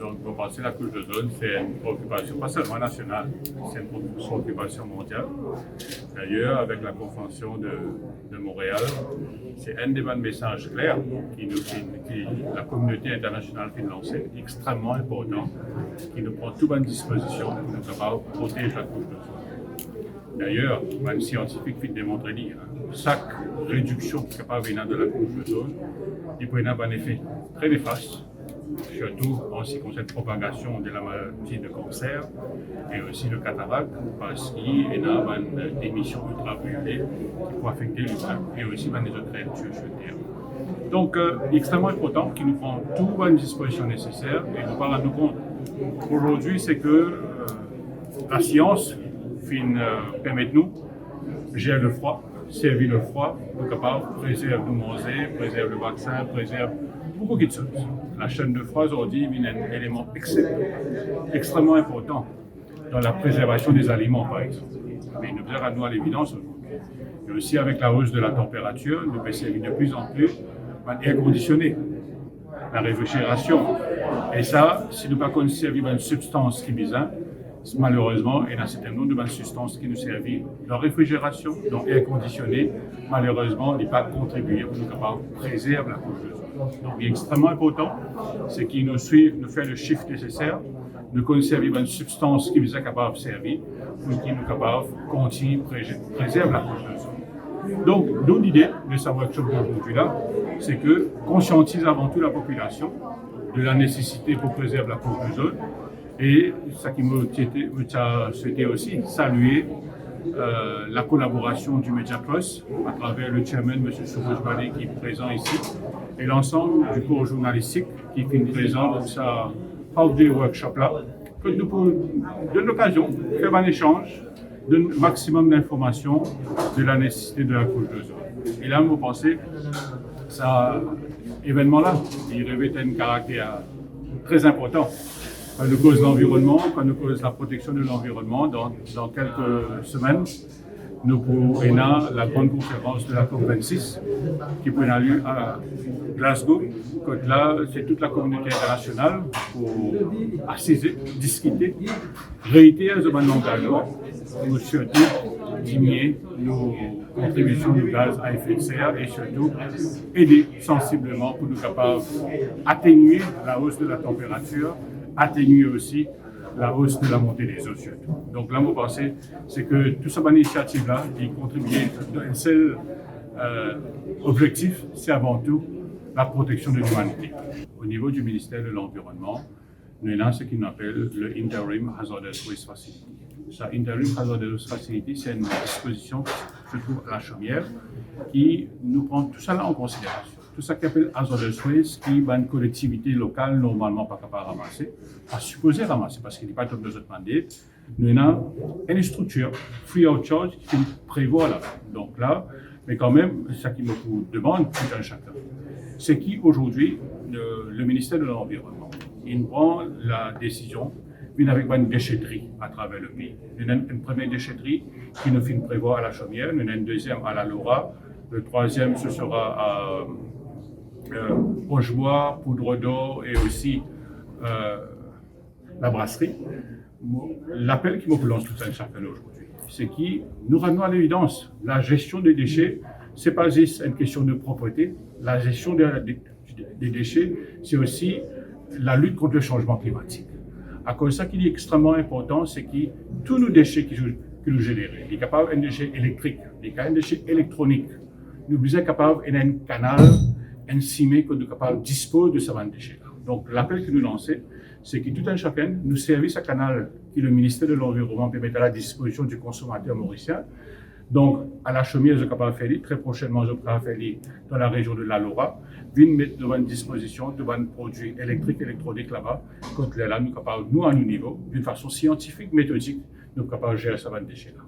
Donc, vous pensez la couche d'ozone, c'est une préoccupation pas seulement nationale, c'est une préoccupation mondiale. D'ailleurs, avec la Convention de Montréal, c'est un des messages clairs qui la communauté internationale qui lancer, extrêmement important, qui nous prend toute bonne disposition pour nous capables de protéger la couche d'ozone. D'ailleurs, un scientifique qui démontre que chaque réduction qui est capable de venir de la couche d'ozone, il peut avoir un effet très néfaste, surtout en ce qui concerne la propagation de la maladie de cancer et aussi le cataracte, parce qu'il y a une émission ultraviolette qui peut affecter l'humain et aussi les autres créatures sur Terre. Donc, extrêmement important qu'il nous prend toutes les dispositions nécessaires et nous parlons nous compte. Aujourd'hui, c'est que la science permet de nous gérer le froid, servir le froid, nous capables de préserver nos manger, préserver le vaccin, préserver beaucoup de choses. La chaîne de froid aujourd'hui est un élément extrêmement important dans la préservation des aliments, par exemple. Mais nous avons à nous à l'évidence aujourd'hui. Et aussi avec la hausse de la température, nous pouvons servir de plus en plus l'air conditionné, la réfrigération. Et ça, si nous ne pouvons pas servir une substance qui est bizarre, malheureusement, il y a un certain nombre de substances qui nous servent dans la réfrigération, dans l'air conditionné. Malheureusement, il n'est pas contribué pour nous capables de préserver la couche d'ozone. Donc, il est extrêmement important, c'est qu'il nous suive, nous fait le shift nécessaire, nous conserver une substance qui nous est capable de servir, pour qu'il nous capable de continuer à préserver la couche d'ozone. Donc, d'où l'idée de ce workshop d'aujourd'hui-là, c'est que conscientise avant tout la population de la nécessité pour préserver la couche d'ozone. Et ce qui me souhaité aussi saluer la collaboration du Media Trust à travers le chairman, M. Soubouj Bali, qui est présent ici, et l'ensemble du corps journalistique qui est présent dans sa half-day workshop-là, que nous pouvons donner l'occasion de faire un échange, de maximum d'informations de la nécessité de la couche d'ozone. Et là, vous pensez, cet événement-là, il revêt un caractère très important. Quand nous cause l'environnement, quand nous cause la protection de l'environnement, dans quelques semaines, nous pourrons la grande conférence de la COP26 qui pourra avoir lieu à Glasgow. Là, c'est toute la communauté internationale pour assister, discuter, réitérer ce engagement pour surtout diminuer nos contributions de gaz à effet de serre et surtout aider sensiblement pour nous capables d'atténuer la hausse de la température, atténuer aussi la hausse de la montée des eaux surtout. Donc là, mon pensée, c'est que toute cette initiative-là, qui contribue à un seul objectif, c'est avant tout la protection de l'humanité. Au niveau du ministère de l'Environnement, nous avons ce qu'on appelle le Interim Hazardous Waste Facility. Ça, Interim Hazardous Facility, c'est une disposition qui se trouve à la Chaumière qui nous prend tout ça là en considération. Tout ça qui appelle hazardous waste, qui est une collectivité locale normalement pas capable de ramasser, pas supposé ramasser parce qu'il n'est pas comme nos autres mandats. Nous avons une structure free of charge qui prévoit là. Donc là, mais quand même, ce qui me demande tout un chacun, c'est qu'aujourd'hui, le ministère de l'Environnement, il prend la décision avec une déchetterie à travers le pays. Nous avons une première déchetterie qui nous fait prévoir à la Chaumière, nous avons une deuxième à la Laura, le troisième ce sera à Rochebois, Poudre d'Or et aussi la brasserie. L'appel qui me lance tout un chacun aujourd'hui, c'est que nous ramenons à l'évidence, la gestion des déchets, ce n'est pas juste une question de propreté, la gestion des déchets, c'est aussi la lutte contre le changement climatique. À cause de ça, qu'il est extrêmement important, c'est que tous nos déchets que nous générons, il est capable d'un déchet électrique, il est capable d'un déchet électronique, nous sommes capables d'un canal, un cimé que nous sommes capables de disposer de ces déchets-là. Donc l'appel que nous lançons, c'est que tout un chacun nous service à canal que le ministère de l'Environnement permet à la disposition du consommateur mauricien. Donc, à la Chaumière, je suis capable de faire, très prochainement, je pourrai faire dans la région de la Laura, venir mettre devant une disposition de produits électriques, électroniques là-bas, quand là, nous sommes capables, nous, à nos niveaux, d'une façon scientifique, méthodique, nous sommes capables de gérer ces déchets-là.